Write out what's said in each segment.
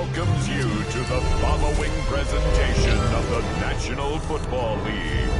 welcomes you to the following presentation of the National Football League.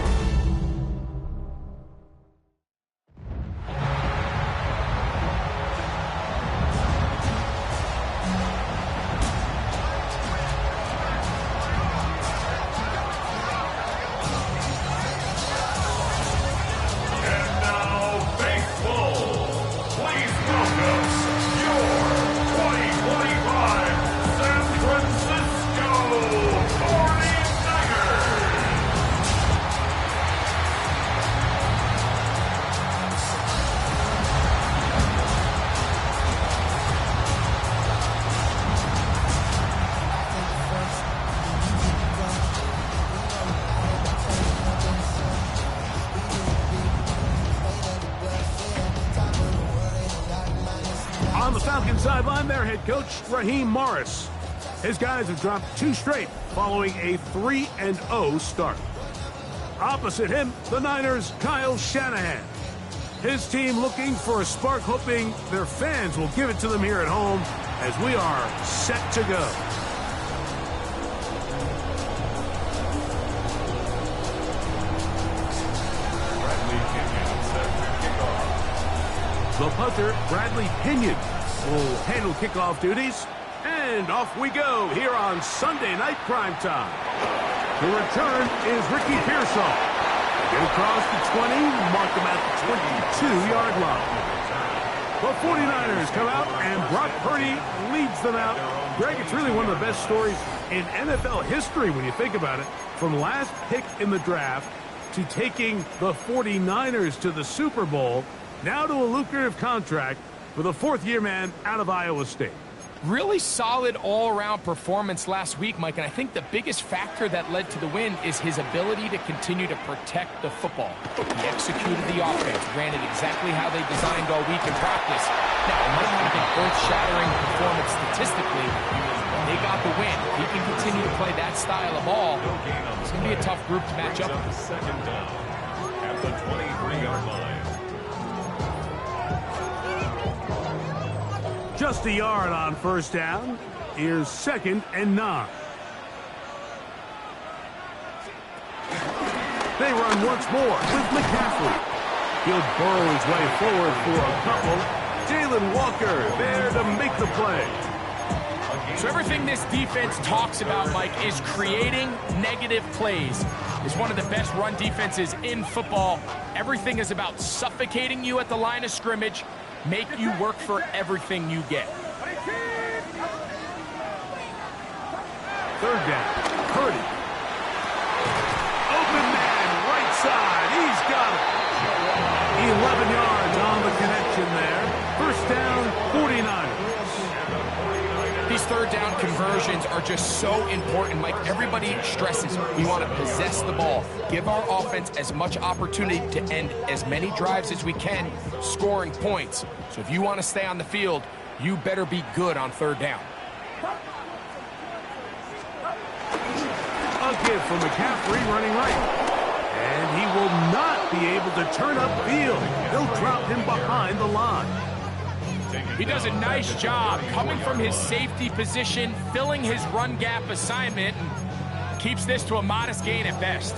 On the Falcons sideline, their head coach, Raheem Morris. His guys have dropped 2 straight following a 3-0 start. Opposite him, the Niners' Kyle Shanahan. His team looking for a spark, hoping their fans will give it to them here at home as we are set to go. The punter, Bradley Pinion, will handle kickoff duties. And off we go here on Sunday Night Primetime. The return is Ricky Pearsall. Get across the 20, mark them at the 22-yard line. The 49ers come out, and Brock Purdy leads them out. Greg, it's really one of the best stories in NFL history when you think about it. From last pick in the draft to taking the 49ers to the Super Bowl, now to a lucrative contract with a fourth-year man out of Iowa State. Really solid all-around performance last week, Mike, and I think the biggest factor that led to the win is his ability to continue to protect the football. He executed the offense, ran it exactly how they designed all week in practice. Now, it might not have been earth-shattering performance statistically, but they got the win. If he can continue to play that style of ball, it's going to be a tough group to match up with. Second down at the 23-yard line. Just a yard on first down. Here's 2nd and 9. They run once more with McCaffrey. He'll burrow his way forward for a couple. Jalen Walker there to make the play. So everything this defense talks about, Mike, is creating negative plays. It's one of the best run defenses in football. Everything is about suffocating you at the line of scrimmage, make you work for everything you get. 3rd down. Purdy. Open man, right side. He's got it. 11 yards on the connection there. First down, 49ers. These 3rd down conversions are just so important. Mike, everybody stresses we want to possess the ball, give our offense as much opportunity to end as many drives as we can, scoring points. So if you want to stay on the field, you better be good on 3rd down. A give for McCaffrey running right. And he will not be able to turn upfield. They'll drop him behind the line. He does a nice job coming from his safety position, filling his run gap assignment, and keeps this to a modest gain at best.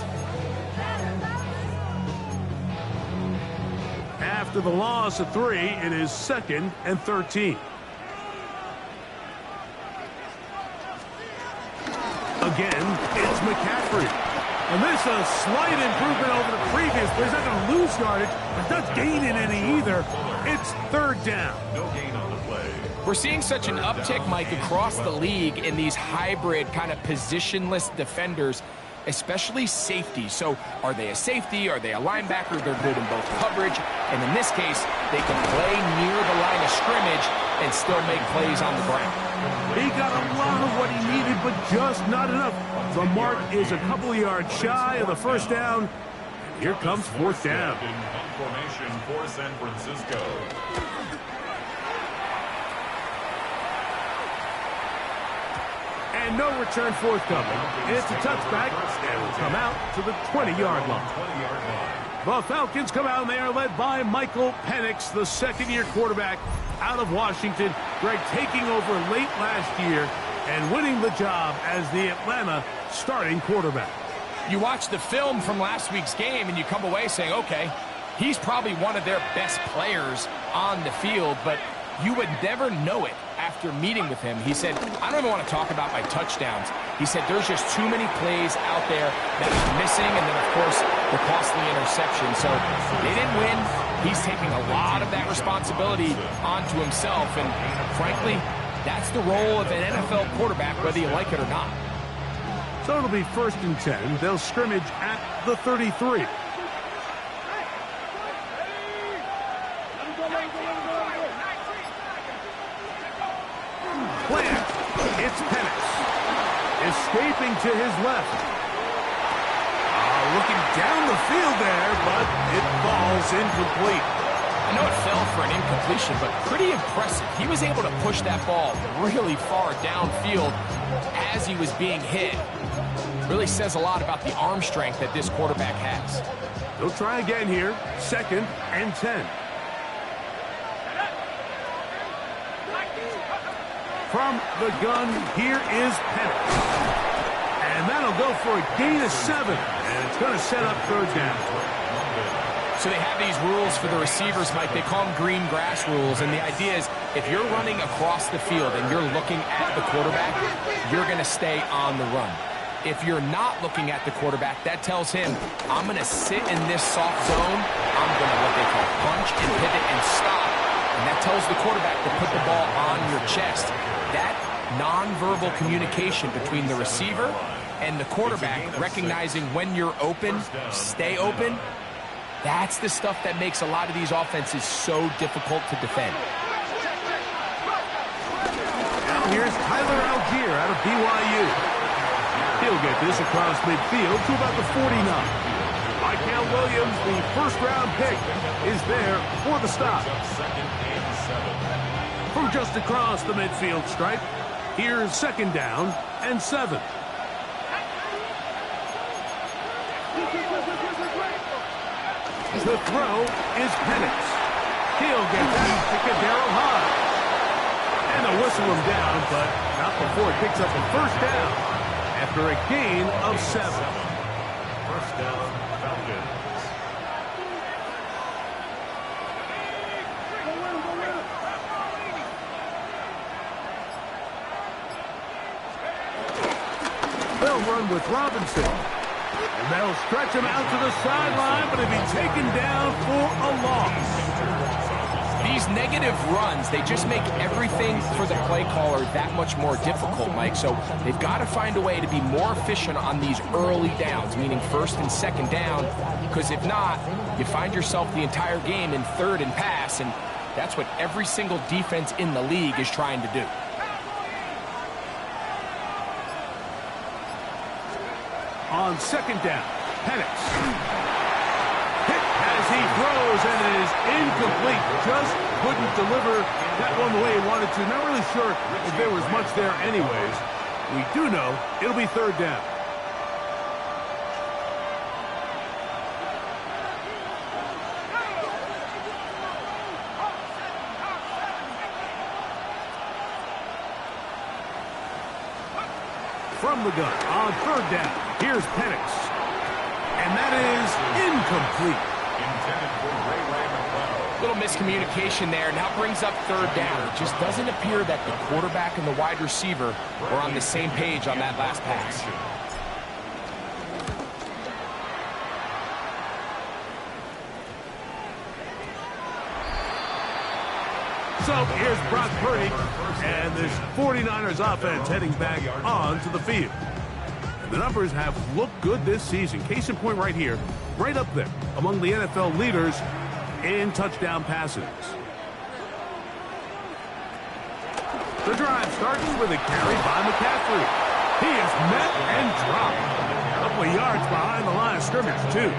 After the loss of 3, it is 2nd and 13. Again, it's McCaffrey. And this is a slight improvement over the previous, but he's not going to lose yardage, but not gaining any either. It's 3rd down. No gain on the play. We're seeing such an uptick, Mike, across the league in these hybrid kind of positionless defenders, especially safety. So are they a safety? Are they a linebacker? They're good in both coverage. And in this case, they can play near the line of scrimmage and still make plays on the ground. He got a lot of what he needed, but just not enough. The mark is a couple of yards shy of the first down. Here comes 4th down. In formation for San Francisco. And no return forthcoming. It's a touchback and will come out to the 20-yard line. The Falcons come out and they are led by Michael Penix, the 2nd-year quarterback out of Washington. Greg taking over late last year. and winning the job as the Atlanta starting quarterback. You watch the film from last week's game and you come away saying, okay, he's probably one of their best players on the field, but you would never know it after meeting with him. He said, I don't even want to talk about my touchdowns. He said, there's just too many plays out there that are missing, and then, of course, the costly interception. So they didn't win. He's taking a lot of that responsibility onto himself, and frankly, that's the role of an NFL quarterback, whether you like it or not. So it'll be 1st and 10. They'll scrimmage at the 33. Plant. It's Penix. Escaping to his left. Looking down the field there, but it falls incomplete. I know it fell for an incompletion, but pretty impressive. He was able to push that ball really far downfield as he was being hit. Really says a lot about the arm strength that this quarterback has. They'll try again here. 2nd and 10. From the gun, here is Penix. And that'll go for a gain of 7. And it's going to set up 3rd down. So they have these rules for the receivers, Mike. They call them green grass rules. And the idea is if you're running across the field and you're looking at the quarterback, you're going to stay on the run. If you're not looking at the quarterback, that tells him, I'm going to sit in this soft zone. I'm going to what they call punch and pivot and stop. And that tells the quarterback to put the ball on your chest. That nonverbal communication between the receiver and the quarterback, recognizing when you're open, stay open, that's the stuff that makes a lot of these offenses so difficult to defend. Now here's Tyler Algier out of BYU. He'll get this across midfield to about the 49. Michael Williams, the first-round pick, is there for the stop. From just across the midfield stripe, here's 2nd down and 7. The throw is Penix. He'll get that to Kadero High. And they'll whistle him down, but not before it picks up a 1st down after a gain of 7. 1st down, Falcons. They'll run with Robinson. And they'll stretch him out to the sideline, but he'll be taken down for a loss. These negative runs, they just make everything for the play caller that much more difficult, Mike. So they've got to find a way to be more efficient on these early downs, meaning 1st and 2nd down, because if not, you find yourself the entire game in 3rd and pass, and that's what every single defense in the league is trying to do. On 2nd down, Penix. Hit as he throws, and it is incomplete. Just couldn't deliver that one the way he wanted to. Not really sure if there was much there anyways. We do know it'll be 3rd down. From the gun on 3rd down. Here's Penix. And that is incomplete. Little miscommunication there. Now brings up 3rd down. It just doesn't appear that the quarterback and the wide receiver were on the same page on that last pass. So here's Brock Purdy, and this 49ers offense heading back onto the field. And the numbers have looked good this season. Case in point right here, right up there among the NFL leaders in touchdown passes. The drive starts with a carry by McCaffrey. He is met and dropped. A couple of yards behind the line of scrimmage, too.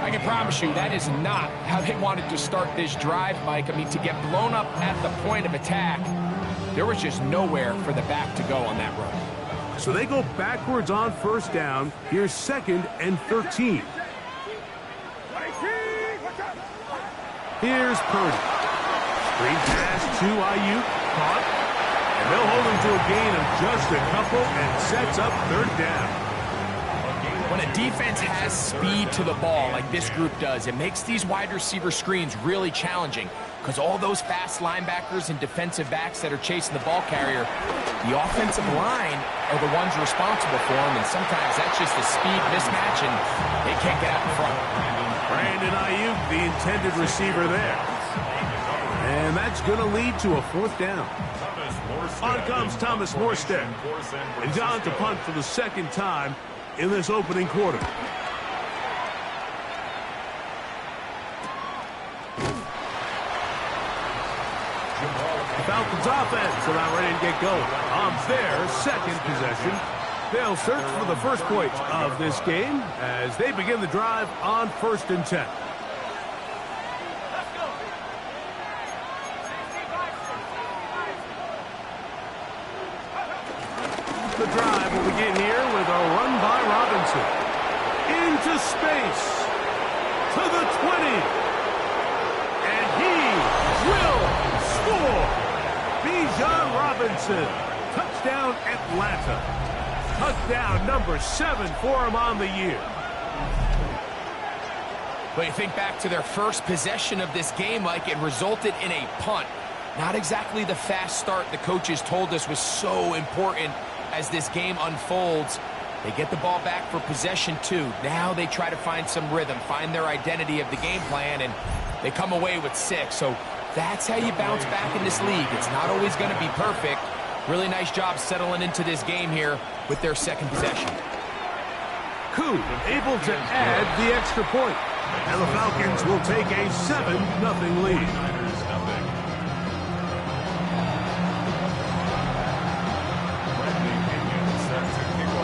I can promise you that is not how they wanted to start this drive, Mike. I mean, to get blown up at the point of attack, there was just nowhere for the back to go on that run. So they go backwards on 1st down. Here's 2nd and 13. Here's Purdy. Screen pass to Ayuk. Caught. And They'll hold him to a gain of just a couple and sets up third down. When a defense has speed to the ball like this group does, it makes these wide receiver screens really challenging because all those fast linebackers and defensive backs that are chasing the ball carrier, the offensive line are the ones responsible for them, and sometimes that's just a speed mismatch, and they can't get out in front. Brandon Ayuk, the intended receiver there. And that's going to lead to a fourth down. On comes Thomas Morstead. And he's on to punt for the second time in this opening quarter. The Falcons offense are not ready to get going. On their second possession, they'll search for the first point of this game as they begin the drive on 1st and 10. The drive will begin here with a run by Robinson. Into space. To the 20. And he will score. Bijan Robinson. Touchdown Atlanta. Touchdown number 7 for him on the year. But you think back to their first possession of this game, Mike, it resulted in a punt. Not exactly the fast start the coaches told us was so important as this game unfolds. They get the ball back for possession 2. Now they try to find some rhythm, find their identity of the game plan, and they come away with 6. So that's how you bounce back in this league. It's not always going to be perfect. Really nice job settling into this game here with their second possession. Koo able to add the extra point. And the Falcons will take a 7-0 lead.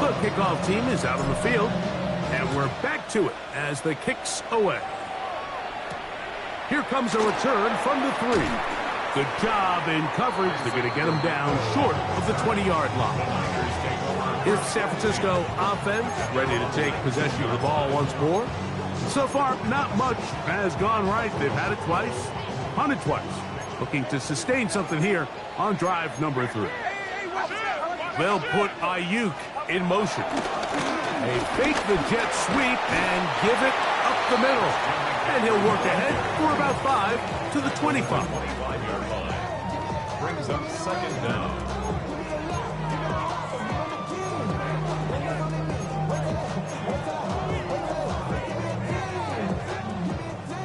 The kickoff team is out on the field, and we're back to it as the kick's away. Here comes a return from the 3. Good job in coverage. They're going to get him down short of the 20-yard line. Here's the San Francisco offense ready to take possession of the ball once more. So far, not much has gone right. They've had it twice, punted twice. Looking to sustain something here on drive number 3. They'll put Ayuk in motion. They fake the jet sweep and give it up the middle. And he'll work ahead for about 5 to the 25. Brings up 2nd down.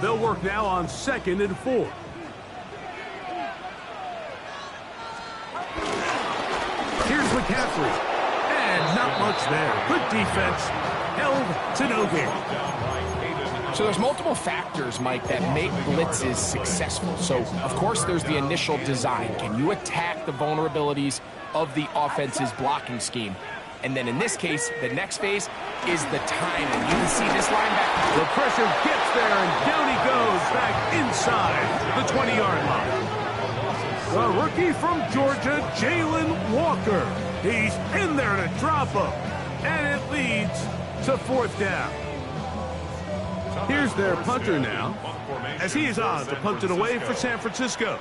They'll work now on 2nd and 4. Here's McCaffrey. And not much there. Good defense. Held to no gain. So there's multiple factors, Mike, that make blitzes successful. So, of course, there's the initial design. Can you attack the vulnerabilities of the offense's blocking scheme? And then in this case, the next phase is the timing. You can see this linebacker. The pressure gets there, and down he goes back inside the 20-yard line. The rookie from Georgia, Jalen Walker. He's in there to drop him. And it leads to 4th down. Here's their punter now, as he is on to punt it away for San Francisco.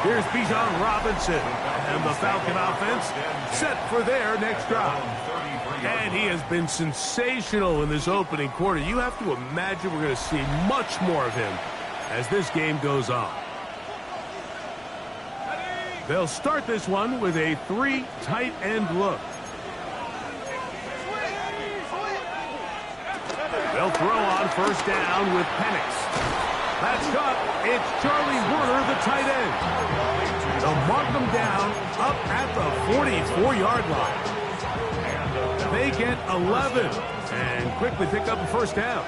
Here's Bijan Robinson, and the Falcon offense set for their next drive. And he has been sensational in this opening quarter. You have to imagine we're going to see much more of him as this game goes on. They'll start this one with a 3 tight end look. They'll throw on 1st down with Penix. That's caught. It's Charlie Werner, the tight end. They'll mark them down up at the 44-yard line. They get 11 and quickly pick up a 1st down.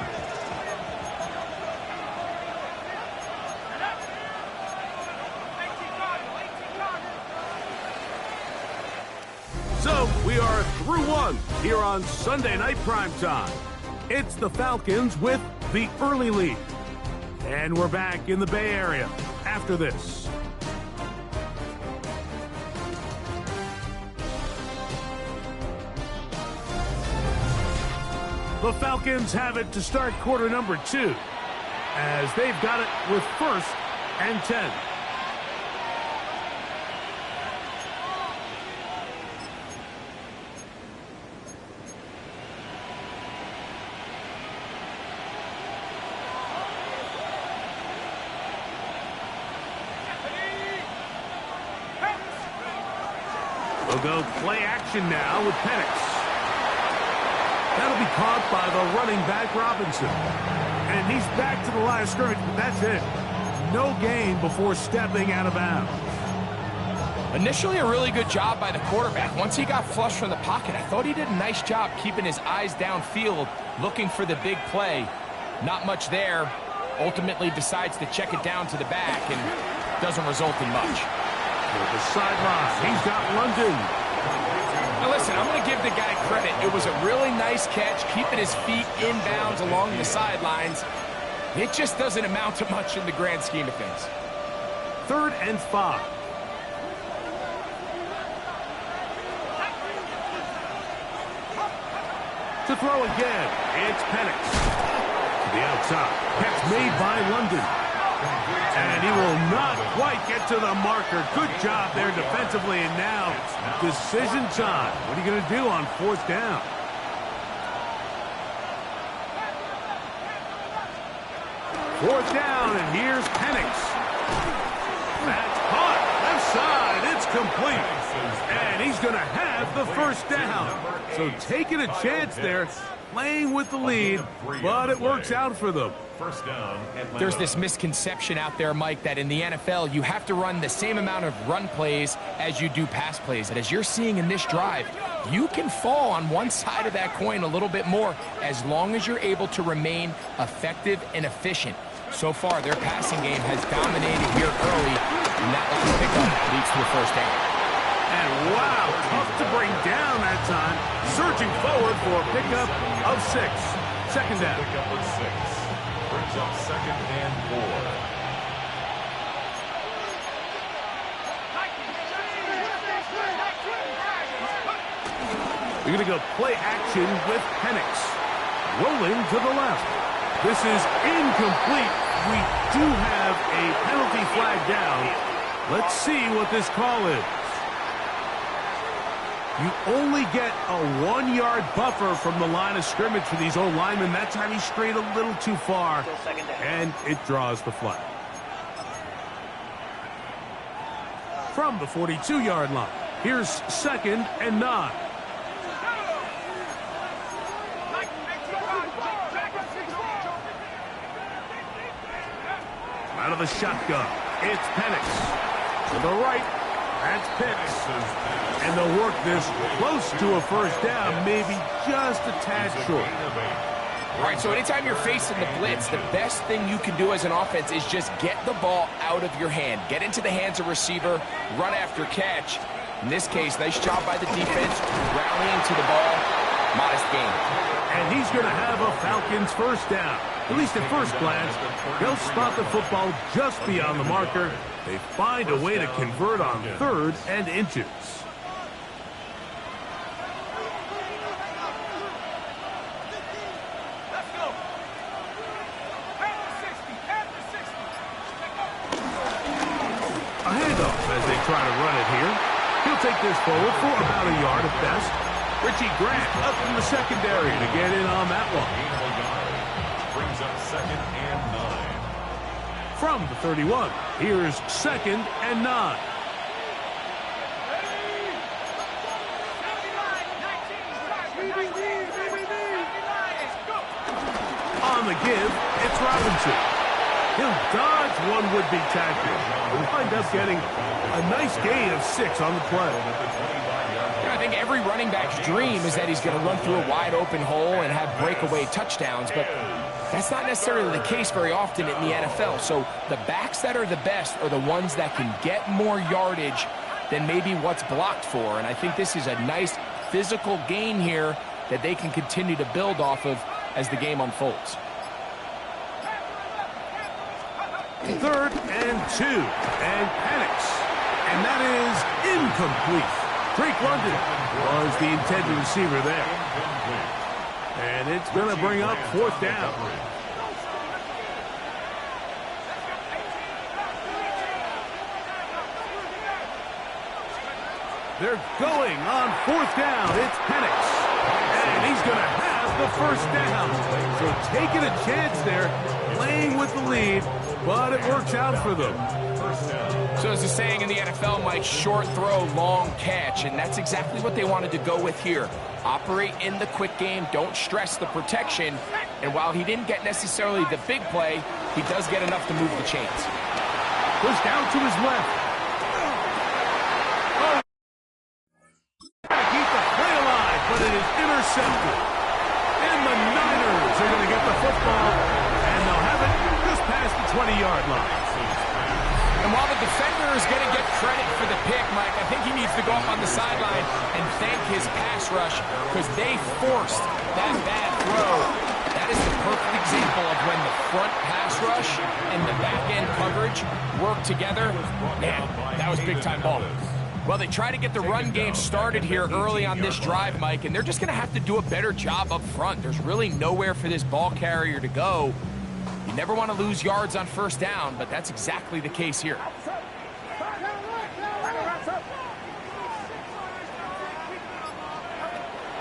So we are through 1 here on Sunday Night Primetime. It's the Falcons with the early lead. And we're back in the Bay Area after this. The Falcons have it to start quarter number 2, as they've got it with 1st and 10. We'll go play action now with Penix. That'll be caught by the running back, Robinson. And he's back to the line of scrimmage, but that's it. No gain before stepping out of bounds. Initially, a really good job by the quarterback. Once he got flush from the pocket, I thought he did a nice job keeping his eyes downfield, looking for the big play. Not much there. Ultimately decides to check it down to the back and doesn't result in much. To the sideline, he's got London. Now listen, I'm going to give the guy credit. It was a really nice catch, keeping his feet inbounds along the sidelines. It just doesn't amount to much in the grand scheme of things. 3rd and 5. To throw again, it's Penix. To the outside, catch made by London. And he will not quite get to the marker. Good job there defensively, and now decision time. What are you going to do on 4th down? Fourth down, and here's Penix. That's caught. Left side, it's complete. And he's going to have the 1st down. So taking a chance there, playing with the lead, but it works out for them. First down. There's this misconception out there, Mike, that in the NFL, you have to run the same amount of run plays as you do pass plays. And as you're seeing in this drive, you can fall on one side of that coin a little bit more as long as you're able to remain effective and efficient. So far, their passing game has dominated here early, and that little pickup leads to a 1st down. And wow, tough to bring down that time. Surging forward for a pickup of 6. 2nd down. Pickup of 6. Brings up 2nd and 4. We're going to go play action with Penix. Rolling to the left. This is incomplete. We do have a penalty flag down. Let's see what this call is. You only get a 1-yard buffer from the line of scrimmage for these old linemen. That time he strayed a little too far, and it draws the flag. From the 42-yard line, here's 2nd and 9. Out of the shotgun, it's Penix. To the right, that's Penix. And they'll work this close to a 1st down, maybe just a tad short. All right, so anytime you're facing the blitz, the best thing you can do as an offense is just get the ball out of your hand. Get into the hands of receiver, run after catch. In this case, nice job by the defense, rallying to the ball. Modest gain. And he's going to have a Falcons 1st down. At least at first glance, they'll spot the football just beyond the marker. They find a way to convert on 3rd and inches. A handoff as they try to run it here. He'll take this forward for about a yard at best. Richie Grant up from the secondary to get in on that one. Brings up 2nd and 9. From the 31, here's 2nd and 9. On the give, it's Robinson. He'll dodge one would-be tackler. He'll wind up getting a nice gain of 6 on the play. I think every running back's dream is that he's going to run through a wide-open hole and have breakaway touchdowns, but that's not necessarily the case very often in the NFL. So the backs that are the best are the ones that can get more yardage than maybe what's blocked for, and I think this is a nice physical gain here that they can continue to build off of as the game unfolds. 3rd and 2, and Penix, and that is incomplete. Drake London was the intended receiver there. And it's going to bring up fourth down. They're going on fourth down. It's Penix. And he's going to have the first down. So taking a chance there, playing with the lead, but it works out for them. So as the saying in the NFL, Mike, short throw, long catch, and that's exactly what they wanted to go with here. Operate in the quick game, don't stress the protection, and while he didn't get necessarily the big play, he does get enough to move the chains. Push down to his left. Oh. Keep the play alive, but it is intercepted. And the Niners are going to get the football, and they'll have it just past the 20-yard line. And while the defender is going to get credit for the pick, Mike, I think he needs to go up on the sideline and thank his pass rush because they forced that bad throw. That is the perfect example of when the front pass rush and the back-end coverage work together. Man, that was big-time ball. Well, they try to get the run game started here early on this drive, Mike, and they're just going to have to do a better job up front. There's really nowhere for this ball carrier to go. You never want to lose yards on first down, but that's exactly the case here.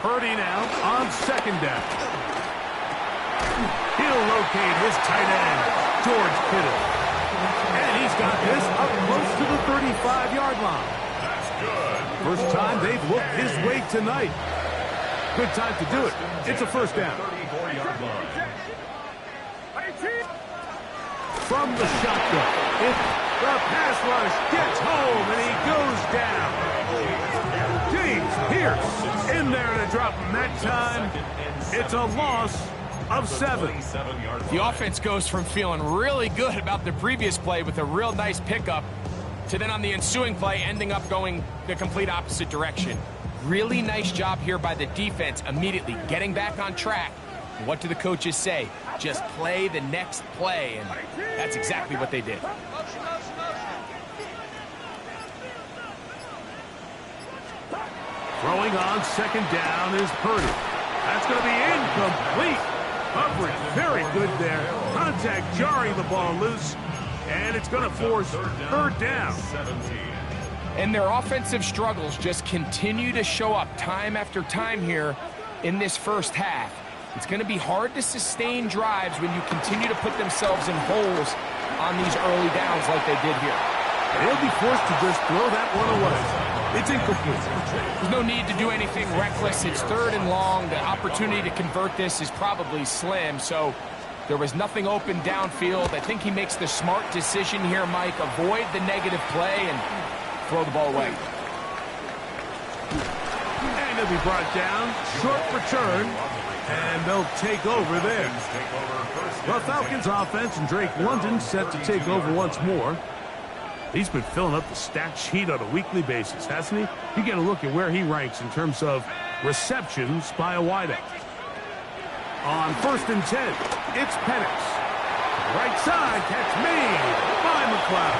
Purdy now on second down. He'll locate his tight end, George Kittle. And he's got this up close to the 35-yard line. That's good. First time they've looked his way tonight. Good time to do it. It's a first down. 34-yard line. From the shotgun, the pass rush gets home, and he goes down. James Pierce in there to drop him that time. It's a loss of 7. The offense goes from feeling really good about the previous play with a real nice pickup to then on the ensuing play ending up going the complete opposite direction. Really nice job here by the defense immediately getting back on track. What do the coaches say? Just play the next play, and that's exactly what they did. Throwing on second down is Purdy. That's going to be incomplete. Coverage very good there. Contact jarring the ball loose, and it's going to force third down. And their offensive struggles just continue to show up time after time here in this first half. It's going to be hard to sustain drives when you continue to put themselves in holes on these early downs like they did here. They'll be forced to just throw that one away. It's incomplete. There's no need to do anything reckless. It's third and long. The opportunity to convert this is probably slim, so there was nothing open downfield. I think he makes the smart decision here, Mike. Avoid the negative play and throw the ball away. And he'll be brought down. Short return. And they'll take over there. The Falcons offense and Drake London set to take over once more. He's been filling up the stat sheet on a weekly basis, hasn't he? You get a look at where he ranks in terms of receptions by a wideout. On first and 10, it's Penix. Right side, catch made by McLeod.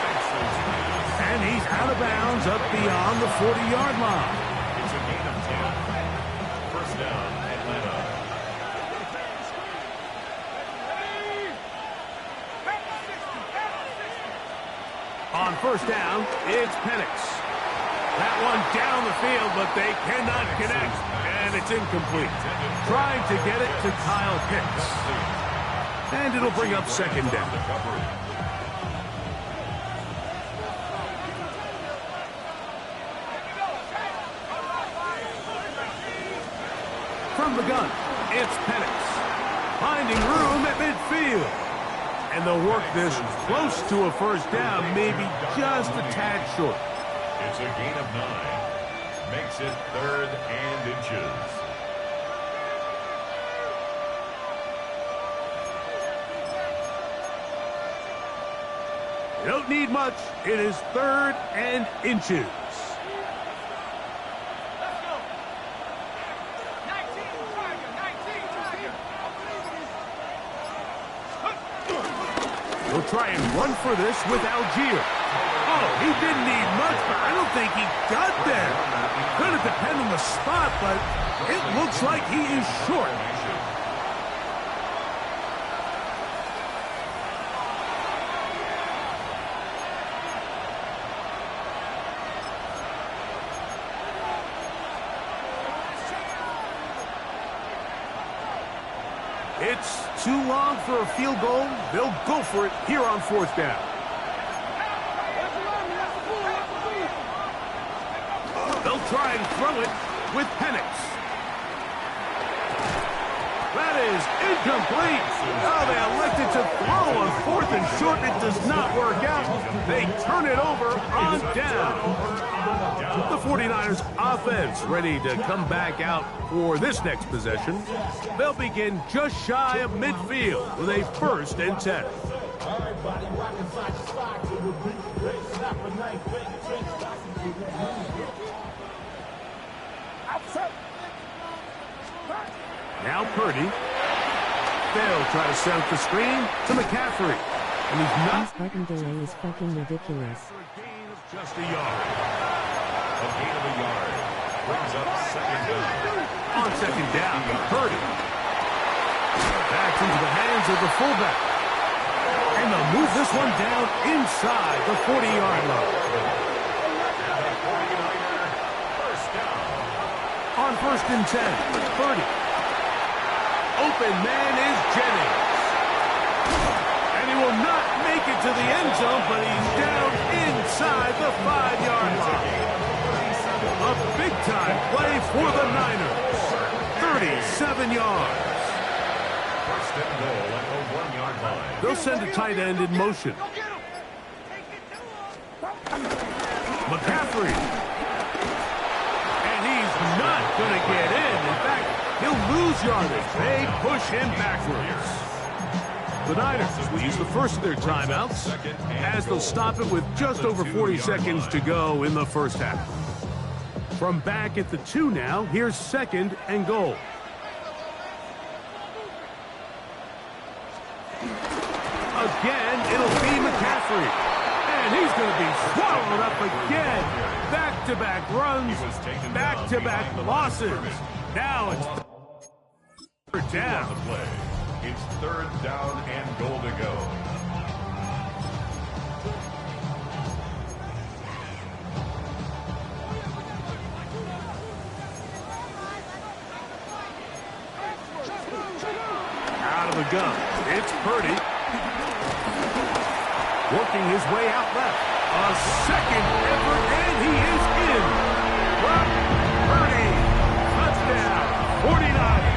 And he's out of bounds up beyond the 40-yard line. It's a gain of 10. First down, Atlanta. On first down, it's Penix. That one down the field, but they cannot connect, and it's incomplete. Trying to get it to Kyle Pitts. And it'll bring up second down. From the gun, it's Penix. Finding room at midfield. And they'll work this close to a first down, maybe just a tad short. It's a gain of 9. Makes it 3rd and inches. You don't need much. It is 3rd and inches. We'll try and run for this with Algier. Oh, he didn't need much, but I don't think he got there. Could have depended on the spot, but it looks like he is short. It's too long for a field goal. They'll go for it here on fourth down. They'll try and throw it with Penix. That is incomplete. Oh, they elected to throw on fourth and short. It does not work out. They turn it over on down. The 49ers offense ready to come back out for this next possession. They'll begin just shy of midfield with a 1st and 10. Now Purdy. They'll try to set up the screen to McCaffrey. And he's not. This button delay is fucking ridiculous. Just a yard. A gain of a yard. Brings up second down. On second down, Purdy. Back into the hands of the fullback. And they'll move this one down inside the 40-yard line. First down. On 1st and 10, Purdy. Open man is Jennings. And he will not make it to the end zone, but he's down inside the 5-yard line. A big-time play for the Niners. 37 yards. First and goal at the 1-yard line. They'll send a tight end in motion. McCaffrey. And he's not going to get in. In fact, he'll lose yardage. They push him backwards. The Niners will use the first of their timeouts as they'll stop it with just over 40 seconds to go in the first half. From back at the 2 now, here's 2nd and goal. Again, it'll be McCaffrey. And he's going to be swallowed up again. Back-to-back runs, back-to-back losses. Now it's 3rd down. The play. It's 3rd down and goal to go. Out of the gun. It's Purdy. Working his way out left. A second effort, and he is in. Brock Purdy. Touchdown. 49ers.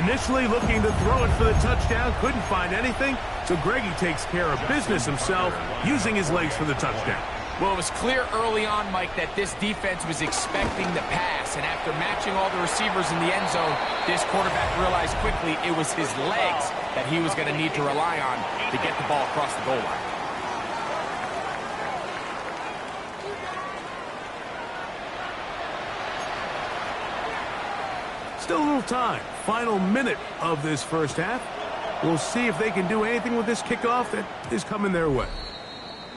Initially looking to throw it for the touchdown. Couldn't find anything. So Greggy takes care of business himself, using his legs for the touchdown. Well, it was clear early on, Mike, that this defense was expecting the pass. And after matching all the receivers in the end zone, this quarterback realized quickly it was his legs that he was going to need to rely on to get the ball across the goal line. Still a little time. Final minute of this first half. We'll see if they can do anything with this kickoff that is coming their way.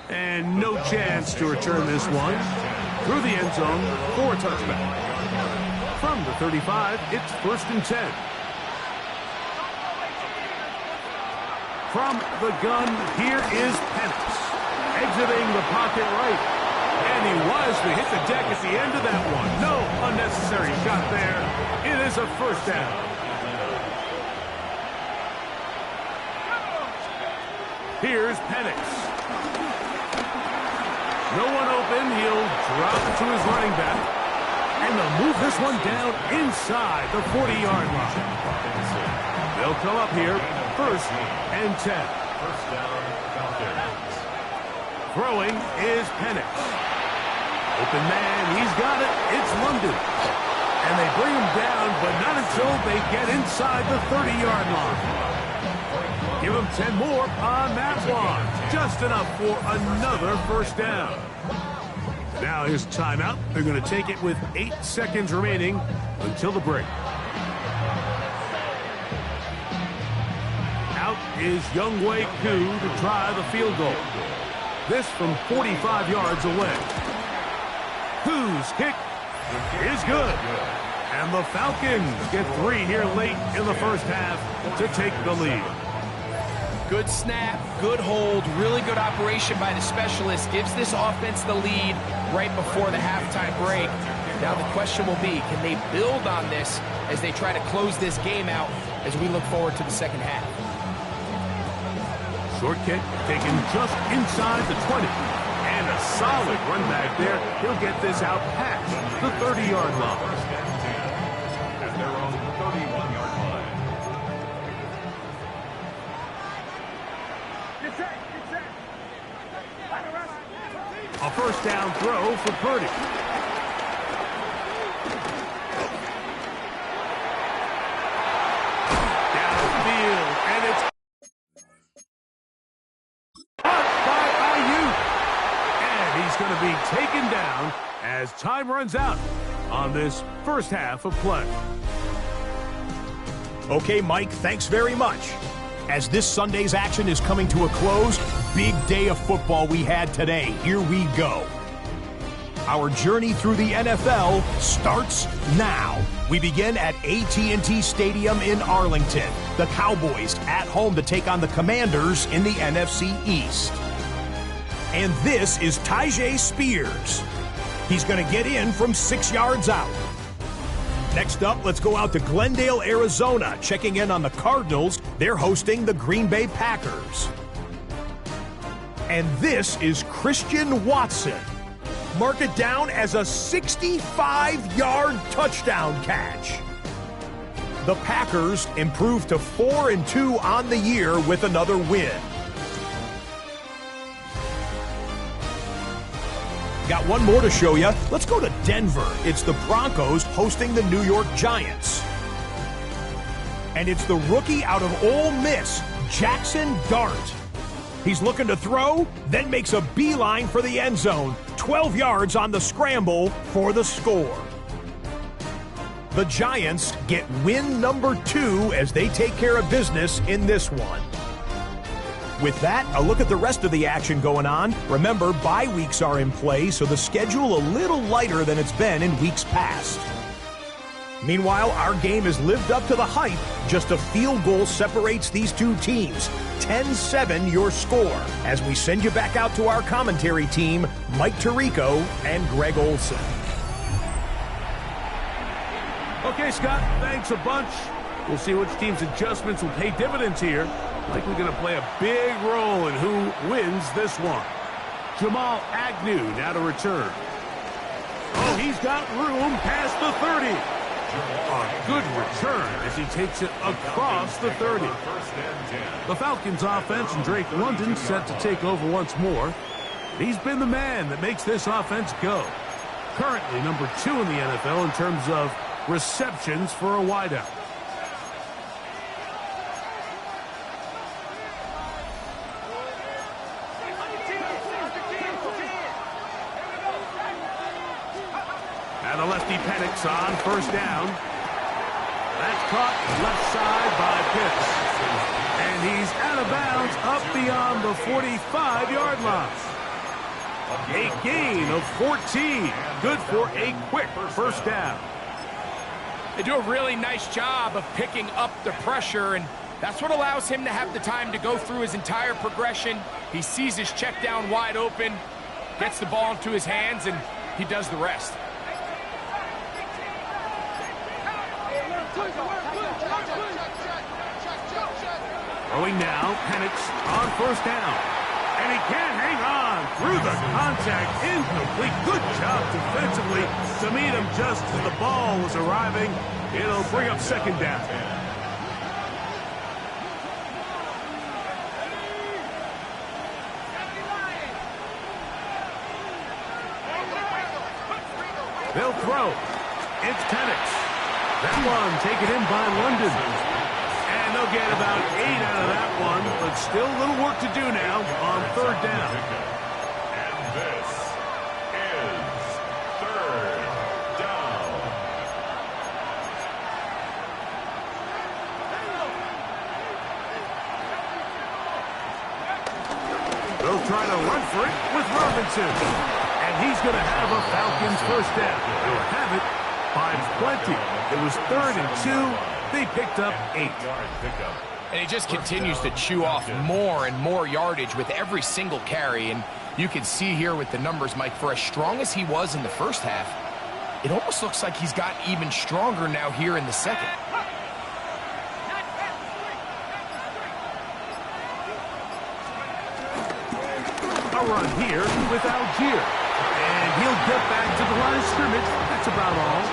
And no chance to return this one through the end zone for a touchback. From the 35, it's 1st and 10. From the gun, here is Penix. Exiting the pocket right. And he was to hit the deck at the end of that one. No unnecessary shot there. It is a 1st down. Here's Penix. No one open. He'll drop it to his running back. And they'll move this one down inside the 40-yard line. They'll come up here 1st and 10. First down, Falcons. Throwing is Penix. Open man, he's got it. It's London. And they bring him down, but not until they get inside the 30-yard line. Give him 10 more on that one. Just enough for another 1st down. Now here's timeout. They're going to take it with 8 seconds remaining until the break. Out is Younghoe Koo to try the field goal. This from 45 yards away. Koo's kick is good. And the Falcons get 3 here late in the first half to take the lead. Good snap, good hold, really good operation by the specialist. Gives this offense the lead right before the halftime break. Now the question will be, can they build on this as they try to close this game out as we look forward to the second half. Short kick taken just inside the 20. And a solid run back there. He'll get this out past the 30-yard line. At their own 31-yard line. A first down throw for Purdy. Downfield, and it's caught by Ayuk. And he's going to be taken down as time runs out on this first half of play. Okay, Mike, thanks very much. As this Sunday's action is coming to a close, big day of football we had today. Here we go. Our journey through the NFL starts now. We begin at AT&T Stadium in Arlington. The Cowboys at home to take on the Commanders in the NFC East. And this is Tyjae Spears. He's going to get in from 6 yards out. Next up, let's go out to Glendale, Arizona, checking in on the Cardinals. They're hosting the Green Bay Packers. And this is Christian Watson. Mark it down as a 65-yard touchdown catch. The Packers improved to 4-2 on the year with another win. Got one more to show you. Let's go to Denver. It's the Broncos hosting the New York Giants. And it's the rookie out of Ole Miss, Jackson Dart. He's looking to throw, then makes a beeline for the end zone. 12 yards on the scramble for the score. The Giants get win number 2 as they take care of business in this one. With that, a look at the rest of the action going on. Remember, bye weeks are in play, so the schedule a little lighter than it's been in weeks past. Meanwhile, our game has lived up to the hype. Just a field goal separates these two teams. 10-7 your score. As we send you back out to our commentary team, Mike Tirico and Greg Olson. Okay, Scott, thanks a bunch. We'll see which team's adjustments will pay dividends here. Likely going to play a big role in who wins this one. Jamal Agnew now to return. Oh, he's got room past the 30. A good return as he takes it across the 30. The Falcons offense and Drake London set to take over once more. He's been the man that makes this offense go. Currently number 2 in the NFL in terms of receptions for a wideout. Now the lefty Penix on first down. That's caught left side by Pitts. And he's out of bounds up beyond the 45-yard line. A gain of 14. Good for a quick first down. They do a really nice job of picking up the pressure, and that's what allows him to have the time to go through his entire progression. He sees his check down wide open, gets the ball into his hands, and he does the rest. Throwing now, Penix on first down. And he can't hang on through the contact. Incomplete. Good job defensively to meet him just as the ball was arriving. It'll bring up second down. They'll throw. It's Penix. That one taken in by London. And they'll get about 8 out of that one, but still a little work to do now on third down. And this is third down. They'll try to run for it with Robinson. And he's going to have a Falcons first down. They'll have it by plenty. It was 3rd and 2. They picked up 8. And he just continues to chew off more and more yardage with every single carry. And you can see here with the numbers, Mike, for as strong as he was in the first half, it almost looks like he's gotten even stronger now here in the second. A run here with Algier. And he'll get back to the line of scrimmage. That's about all.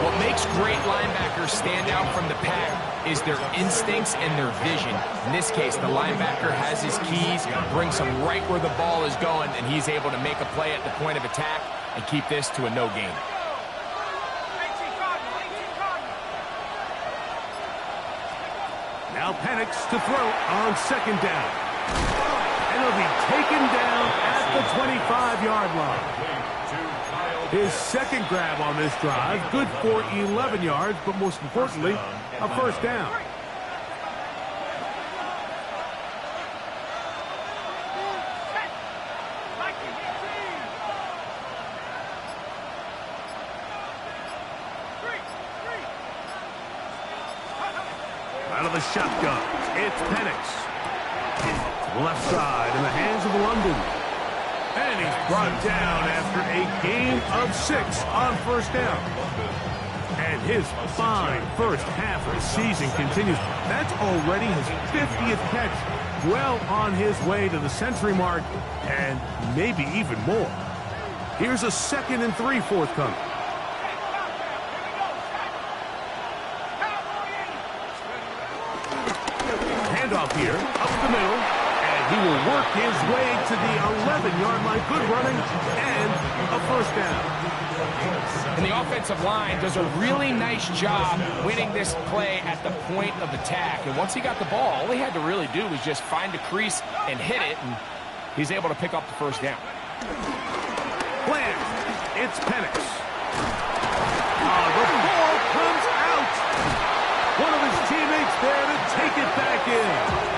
What makes great linebackers stand out from the pack is their instincts and their vision. In this case, the linebacker has his keys, brings him right where the ball is going, and he's able to make a play at the point of attack and keep this to a no gain. Now Penix to throw on second down. And he'll be taken down at the 25-yard line. His second grab on this drive, good for 11 yards, but most importantly, a first down. Out of the shotgun, it's Penix. Left side in the hands of London. And he's brought down after a gain of 6 on first down. And his fine first half of the season continues. That's already his 50th catch. Well on his way to the century mark, and maybe even more. Here's a 2nd and 3 forthcoming. Handoff here, up the middle. He will work his way to the 11-yard line. Good running and a first down. And the offensive line does a really nice job winning this play at the point of attack. And once he got the ball, all he had to really do was just find a crease and hit it, and he's able to pick up the first down. Plan. It's Penix. The ball comes out. One of his teammates there to take it back in.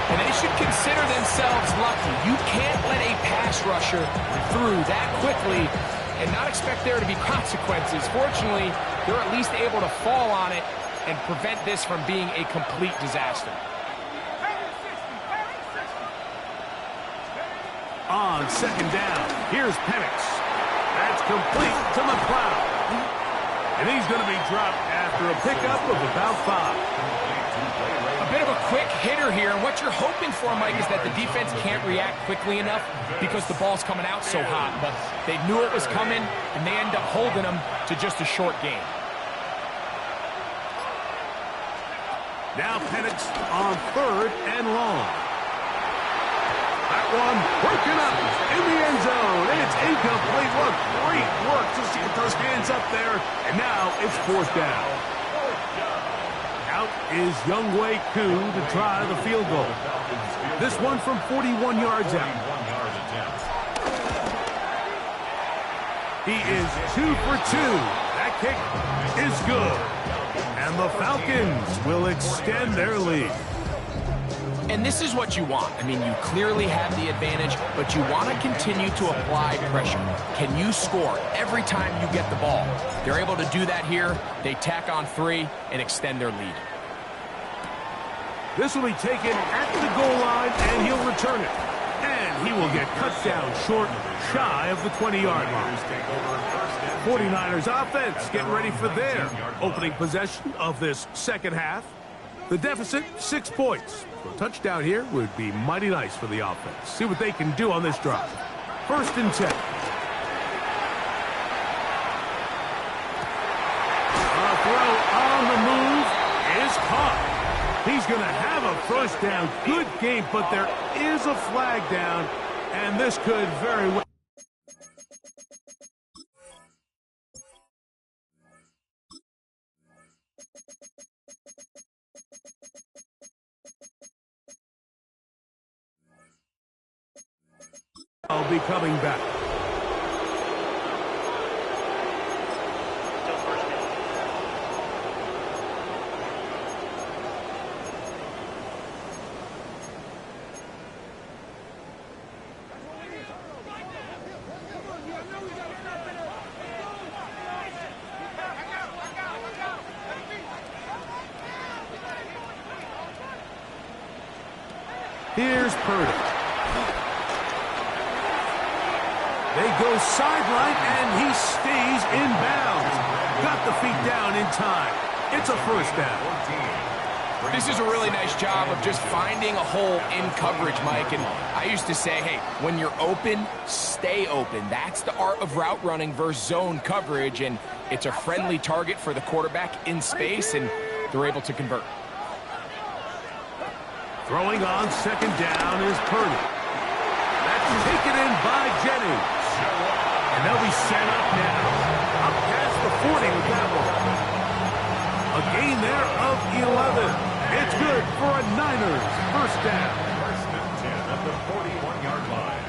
And they should consider themselves lucky. You can't let a pass rusher through that quickly and not expect there to be consequences. Fortunately, they're at least able to fall on it and prevent this from being a complete disaster. On second down, here's Penix. That's complete to McLeod. And he's going to be dropped after a pickup of about 5. A bit of a quick hitter here, and what you're hoping for, Mike, is that the defense can't react quickly enough because the ball's coming out so hot. But they knew it was coming, and they end up holding them to just a short gain. Now Penix on 3rd and long. That one broken up in the end zone. It's incomplete. What great work just to get those hands up there. And now it's 4th down. Out is Younghoe Koo to try the field goal. This one from 41 yards out. He is 2 for 2. That kick is good. And the Falcons will extend their lead. And this is what you want. I mean, you clearly have the advantage, but you want to continue to apply pressure. Can you score every time you get the ball? They're able to do that here. They tack on 3 and extend their lead. This will be taken at the goal line, and he'll return it. And he will get cut down short, shy of the 20-yard line. 49ers offense getting ready for their opening possession of this second half. The deficit, 6 points. So a touchdown here would be mighty nice for the offense. See what they can do on this drive. 1st and 10. A throw on the move is caught. He's going to have a first down. Good game, but there is a flag down, and this could very well. I'll be coming back. Here's Purdy. They goes sideline, and he stays in bounds. Got the feet down in time. It's a first down. This is a really nice job of just finding a hole in coverage, Mike. And I used to say, hey, when you're open, stay open. That's the art of route running versus zone coverage. And it's a friendly target for the quarterback in space, and they're able to convert. Throwing on second down is Purdy. That's taken in by Jennings. And they'll be set up now. Up past the 40 with that one. A gain there of 11. It's good for a Niners first down. First and 10 at the 41-yard line.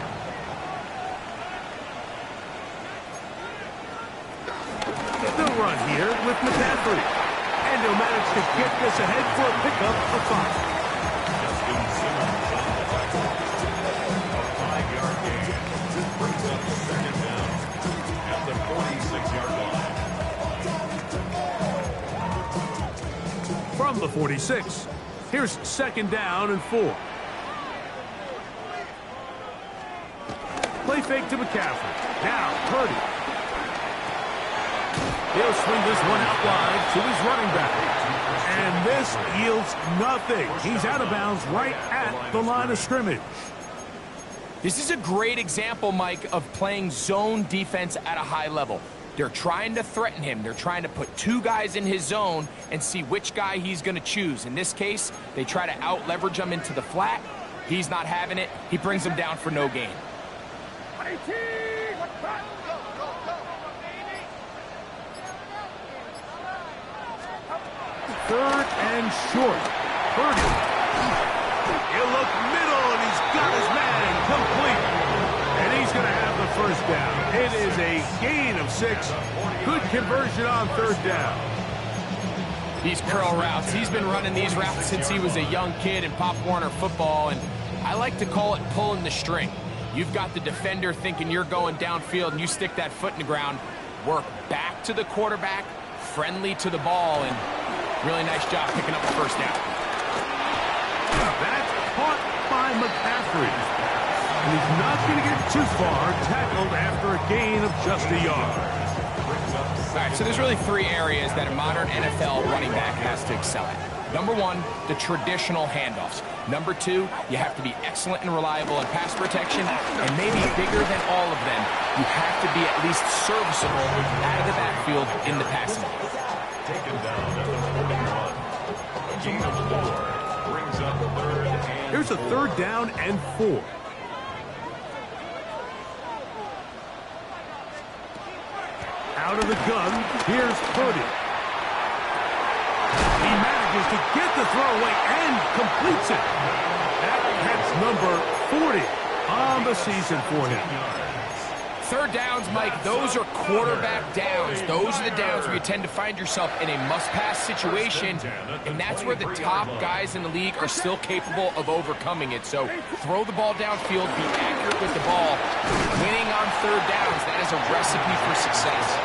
They'll run here with McCaffrey. And he'll manage to get this ahead for a pickup of 5. Justin Simmons on the tackle. A 5-yard gain. This brings up second down at the 46-yard line. From the 46, here's second down and 4. Play fake to McCaffrey. Now Purdy. He'll swing this one out wide to his running back. And this yields nothing. He's out of bounds right at the line of scrimmage. This is a great example, Mike, of playing zone defense at a high level. They're trying to threaten him. They're trying to put 2 guys in his zone and see which guy he's going to choose. In this case, they try to out-leverage him into the flat. He's not having it. He brings him down for no gain. Third and short. Purdy. He'll look middle, and he's got his man complete. And he's going to have the first down. It is a gain of 6. Good conversion on third down. These curl routes, he's been running these routes since he was a young kid in Pop Warner football, and I like to call it pulling the string. You've got the defender thinking you're going downfield, and you stick that foot in the ground, work back to the quarterback, friendly to the ball, and really nice job picking up the first down. That's caught by McCaffrey. And he's not going to get too far, tackled after a gain of just a yard. All right, so there's really 3 areas that a modern NFL running back has to excel at. Number 1, the traditional handoffs. Number 2, you have to be excellent and reliable in pass protection, and maybe bigger than all of them, you have to be at least serviceable out of the backfield in the passing game. Taken down at the 41. A gain of 4 brings up third and Here's a third down and 4. Out of the gun, here's Purdy. He manages to get the throw away and completes it. That's number 40 on the season for him. Third downs, Mike, those are quarterback downs. Those are the downs where you tend to find yourself in a must-pass situation, and that's where the top guys in the league are still capable of overcoming it. So throw the ball downfield, be accurate with the ball. Winning on third downs, that is a recipe for success.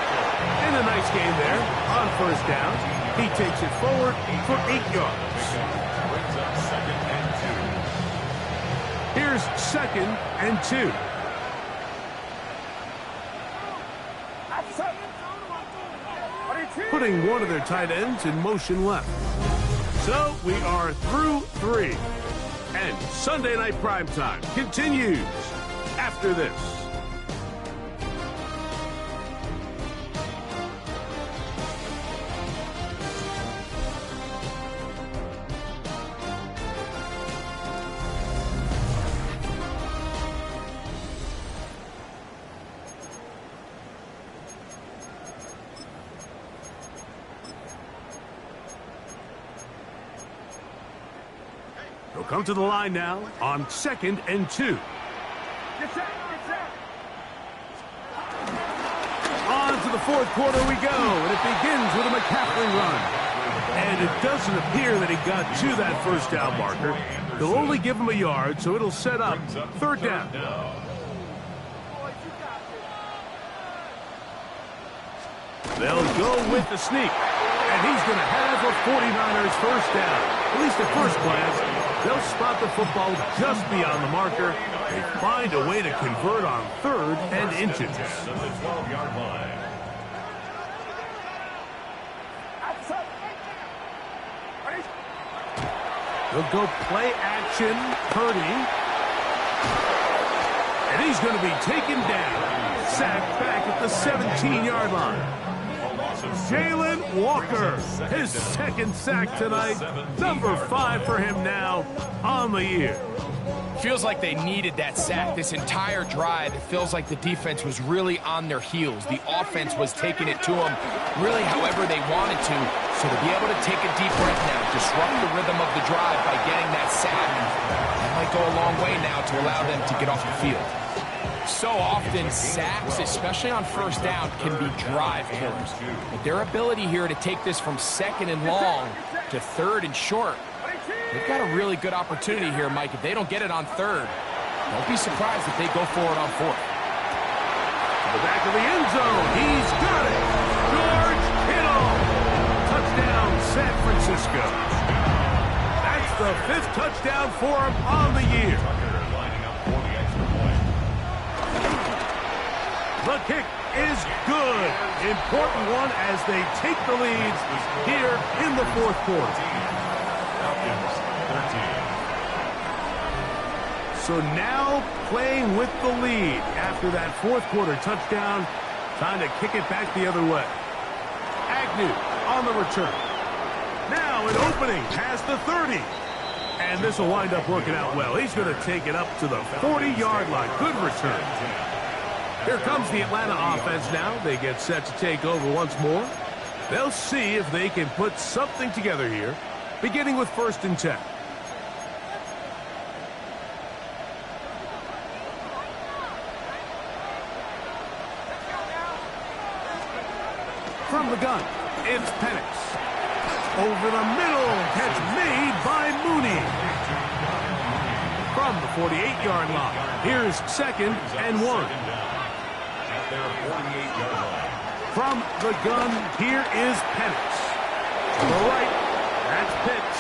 And a nice game there on first down. He takes it forward for 8 yards. brings up second and 2. Here's second and 2. Putting one of their tight ends in motion left. So we are through 3. And Sunday Night Primetime continues after this. They'll come to the line now on second and 2. On to the fourth quarter we go, and it begins with a McCaffrey run. And it doesn't appear that he got to that first down marker. They'll only give him a yard, so it'll set up third down. They'll go with the sneak. And he's going to have a 49ers first down. At least at first glance, They'll spot the football just beyond the marker. They find a way to convert on 3rd and inches. At the 12-yard line. They'll go play action. Purdy. And he's going to be taken down. Sacked back at the 17-yard line. Jalen Walker, his 2nd sack tonight. Number 5 for him now on the year. Feels like they needed that sack this entire drive. It feels like the defense was really on their heels. The offense was taking it to them really however they wanted to. So to be able to take a deep breath now, disrupt the rhythm of the drive by getting that sack, that might go a long way now to allow them to get off the field. So often, sacks, especially on 1st down, can be drive killers. But their ability here to take this from 2nd and long to 3rd and short, they've got a really good opportunity here, Mike. If they don't get it on 3rd, don't be surprised if they go for it on 4th. To the back of the end zone. He's got it. George Kittle. Touchdown, San Francisco. That's the 5th touchdown for him on the year. Lining up for the extra point. The kick is good. Important one as they take the leads here in the 4th quarter. Falcons, 13. So now playing with the lead after that 4th quarter touchdown. Time to kick it back the other way. Agnew on the return. Now an opening past the 30. And this will wind up working out well. He's going to take it up to the 40-yard line. Good return. Here comes the Atlanta offense now. They get set to take over once more. They'll see if they can put something together here, beginning with 1st and 10. From the gun, it's Penix. Over the middle, catch made by Mooney. From the 48-yard line, here's 2nd and 1. At their 48-yard line. From the gun, here is Penix. To the right, that's Pitts.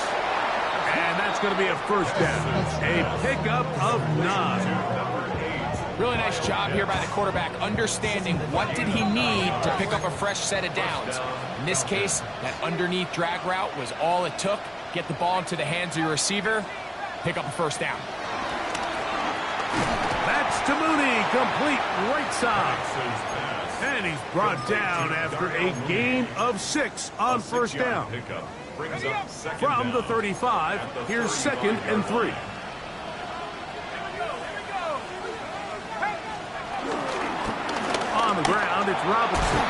And that's going to be a 1st down. A pickup of 9. Really nice job here by the quarterback, understanding what did he need to pick up a fresh set of downs. In this case, that underneath drag route was all it took. Get the ball into the hands of your receiver, pick up a 1st down. That's to Mooney, complete right side. And he's brought down after a gain of 6 on 1st down. From the 35, here's 2nd and 3. On the ground, it's Robinson.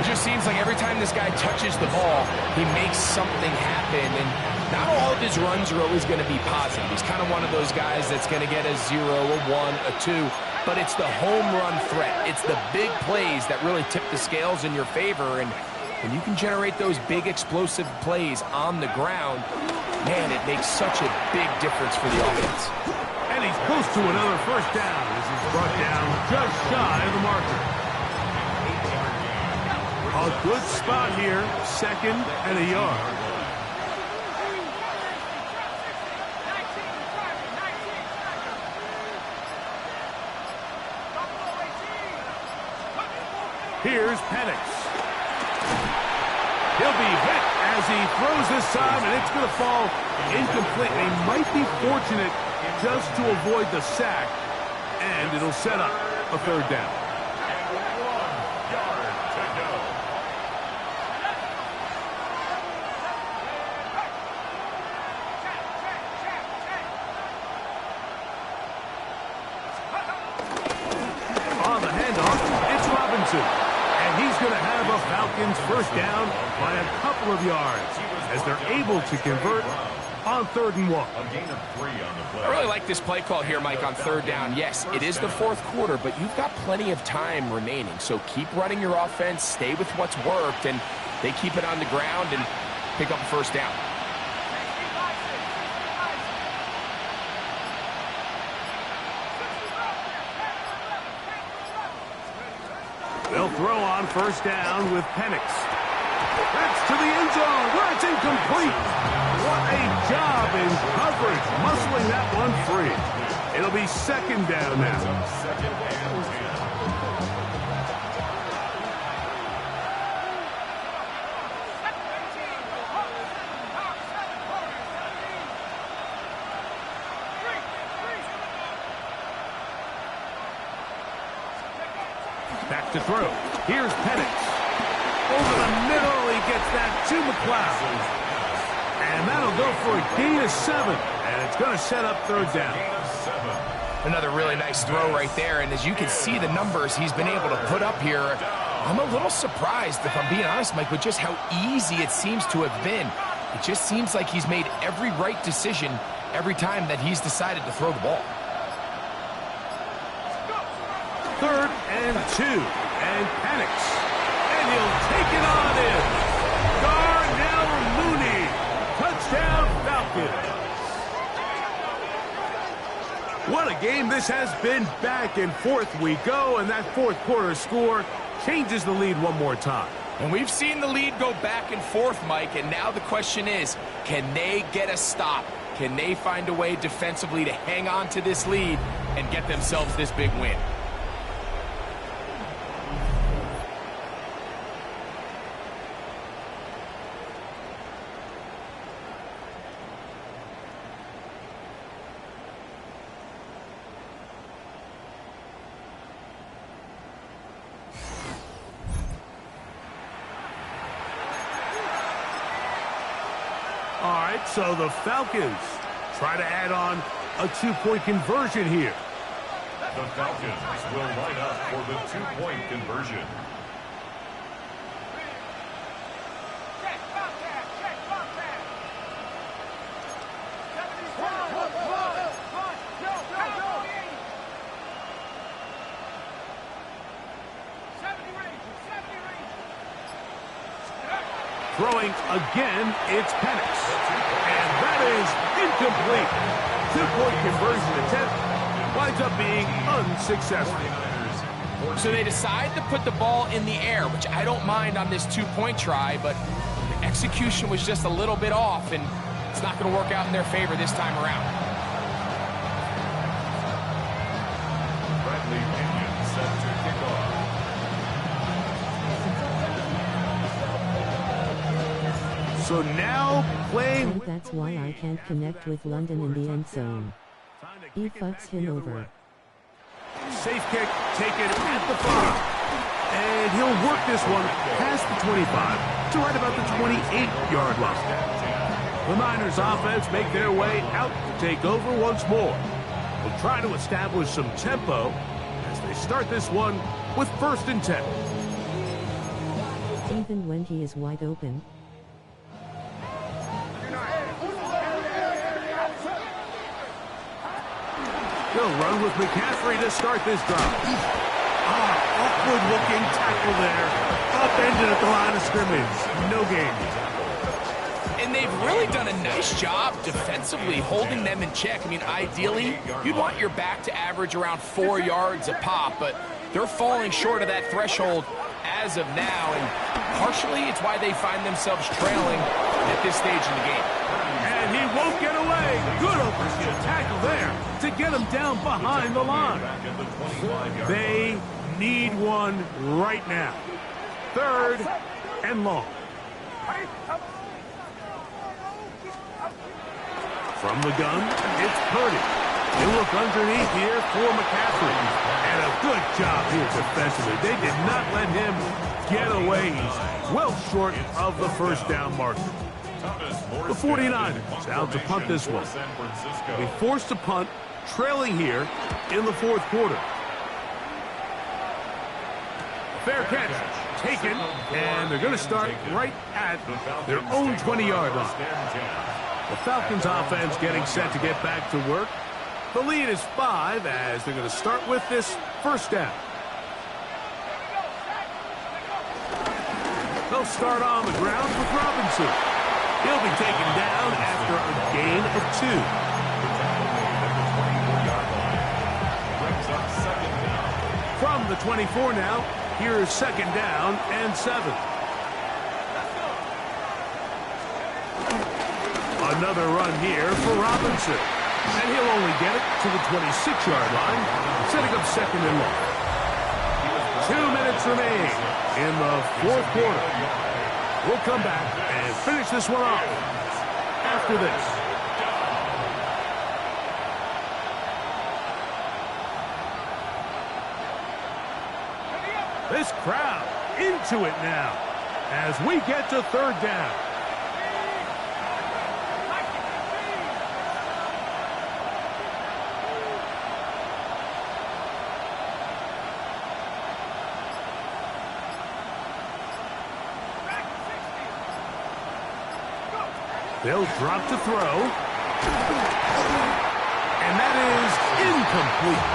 It just seems like every time this guy touches the ball, he makes something happen. And not all of his runs are always going to be positive. He's kind of one of those guys that's going to get a 0, a 1, a 2. But it's the home run threat. It's the big plays that really tip the scales in your favor. And when you can generate those big explosive plays on the ground, man, it makes such a big difference for the offense. And he's close to another 1st down as he's brought down just shy of the marker. A good spot here, 2nd and a yard. Here's Penix. He'll be hit as he throws this time, and it's going to fall incomplete. They might be fortunate just to avoid the sack, and it'll set up a 3rd down. On the handoff, it's Robinson. And he's going to have a Falcons 1st down by a couple of yards as they're able to convert on 3rd and 1. A gain of 3 on the play. I really like this play call here, Mike, on 3rd down. Yes, it is the 4th quarter, but you've got plenty of time remaining. So keep running your offense, stay with what's worked, and they keep it on the ground and pick up a 1st down. They'll throw on 1st down with Penix. That's to the end zone where it's incomplete. muscling that one free. It'll be second down now. Second and 10. Back to throw. Here's Penix. Over the middle, he gets that to McLeod. And that'll go for a gain of 7. And it's going to set up third down. Another really nice throw right there, and as you can see the numbers he's been able to put up here, I'm a little surprised, if I'm being honest, Mike, with just how easy it seems to have been. It just seems like he's made every right decision every time that he's decided to throw the ball. Third and 2, and Penix. And he'll take it on in. Darnell Mooney. Touchdown, Falcons. What a game this has been. Back and forth we go, and that fourth quarter score changes the lead one more time. And we've seen the lead go back and forth, Mike, and now the question is, can they get a stop? Can they find a way defensively to hang on to this lead and get themselves this big win? All right, so the Falcons try to add on a 2-point conversion here. The Falcons will line up for the 2-point conversion. Throwing again, it's Penix. And that is incomplete. 2-point conversion attempt winds up being unsuccessful. So they decide to put the ball in the air, which I don't mind on this 2-point try, but the execution was just a little bit off, and it's not going to work out in their favor this time around. Bradley Pinion set to kick off. So now playing. And that's why I can't connect with London in the end zone. He fucks him over. Safe kick taken at the 5. And he'll work this one past the 25 to right about the 28-yard line. The Niners offense make their way out to take over once more. They'll try to establish some tempo as they start this one with 1st and 10. Even when he is wide open. They'll run with McCaffrey to start this drive. Awkward looking tackle there. Upended at the line of scrimmage. No gain. And they've really done a nice job defensively holding them in check. I mean, ideally, you'd want your back to average around 4 yards a pop, but they're falling short of that threshold as of now, and partially it's why they find themselves trailing at this stage in the game. And he won't get away. Good open tackle there to get him down behind the line. They need one right now. 3rd and long. From the gun, it's Purdy. They look underneath here for McCaffrey. And a good job here defensively. They did not let him get away. He's well short of the 1st down marker. The 49ers out to punt this one. They forced to punt, trailing here in the 4th quarter. Fair catch taken, and they're going to start right at their own 20-yard line. The Falcons offense getting set to get back to work. The lead is 5 as they're going to start with this 1st down. They'll start on the ground with Robinson. He'll be taken down after a gain of 2. From the 24 now, here's 2nd down and 7. Another run here for Robinson. And he'll only get it to the 26-yard line, setting up second and long. 2 minutes remain in the fourth quarter. We'll come back and finish this one off after this. This crowd into it now as we get to third down. They'll drop to throw. And that is incomplete.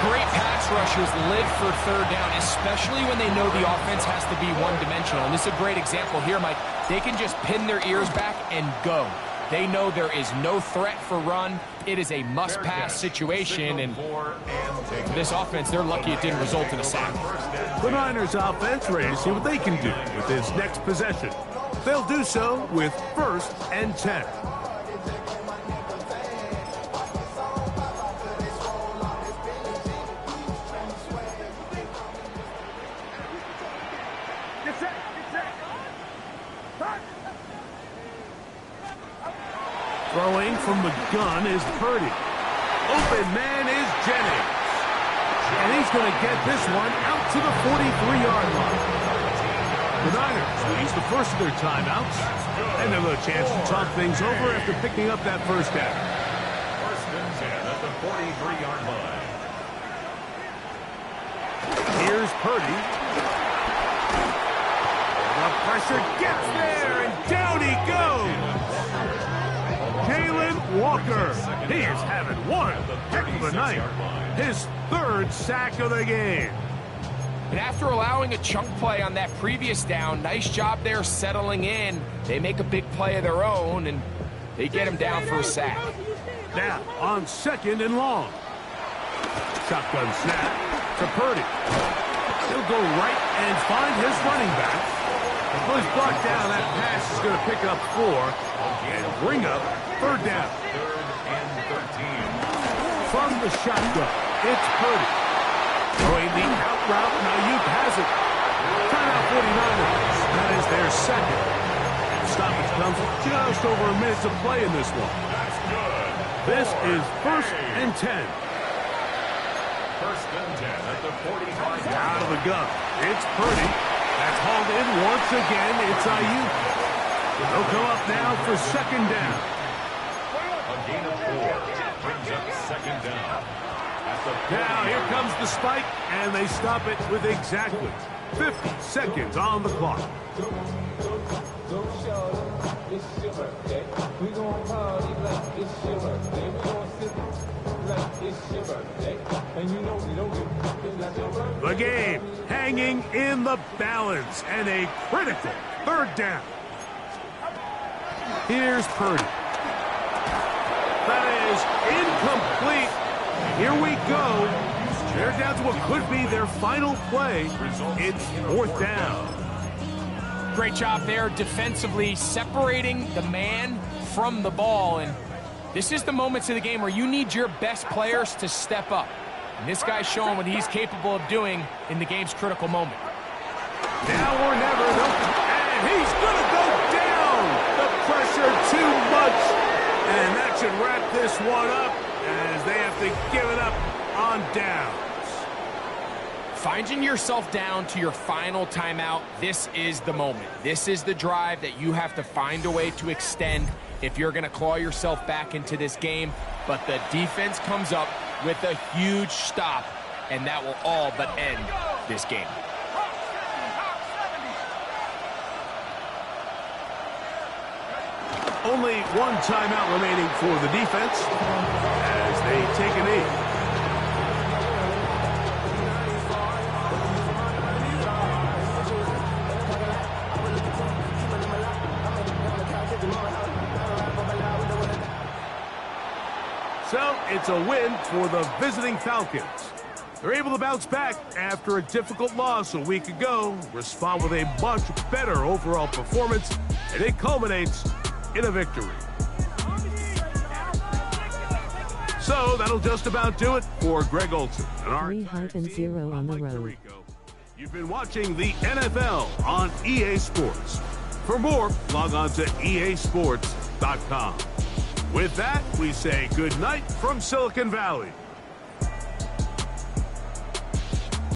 Great pass rushers live for third down, especially when they know the offense has to be one-dimensional. And this is a great example here, Mike. They can just pin their ears back and go. They know there is no threat for run. It is a must-pass situation, and this offense, they're lucky it didn't result in a sack. The Niners offense ready to see what they can do with this next possession. They'll do so with 1st and 10. Throwing from the gun is Purdy. Open man is Jennings. And he's going to get this one out to the 43-yard line. The Niners will use the first of their timeouts, and they'll have a chance to talk things over after picking up that first down. 1st and 10 at the 43-yard line. Here's Purdy. The pressure gets there, and down he goes. Jalen Walker, he is having one heck of a night. His 3rd sack of the game. And after allowing a chunk play on that previous down, nice job there settling in. They make a big play of their own, and they get him down for a sack. Now on 2nd and long. Shotgun snap to Purdy. He'll go right and find his running back. If he's brought down, that pass is going to pick up 4 and bring up 3rd down. 3rd and 13. From the shotgun, it's Purdy. Throwing the out route, now Ayuk has it. Timeout 49ers. That is their 2nd. And stoppage comes with just over a minute to play in this one. That's good. This is 1st and 10. 1st and 10 at the 45-yard line. Out of the gun, it's Purdy. That's hauled in once again. It's Ayuk. They'll come up now for 2nd down. A gain of 4 brings up 2nd down. Now here comes the spike, and they stop it with exactly 50 seconds on the clock. The game hanging in the balance, and a critical 3rd down. Here's Purdy. That is incomplete. Here we go. They're down to what could be their final play. It's 4th down. Great job there defensively, separating the man from the ball. And this is the moments of the game where you need your best players to step up. And this guy's showing what he's capable of doing in the game's critical moment. Now or never. And he's going to go down. The pressure too much. And that should wrap this one up as they have to give it up on downs. Finding yourself down to your final timeout, this is the moment. This is the drive that you have to find a way to extend if you're going to claw yourself back into this game. But the defense comes up with a huge stop, and that will all but end this game. Only one timeout remaining for the defense as they take a knee. So it's a win for the visiting Falcons. They're able to bounce back after a difficult loss a week ago, respond with a much better overall performance, and it culminates in a victory. So that'll just about do it for Greg Olson. And our 3-0 on the road. You've been watching the NFL on EA Sports. For more, log on to easports.com. With that, we say good night from Silicon Valley.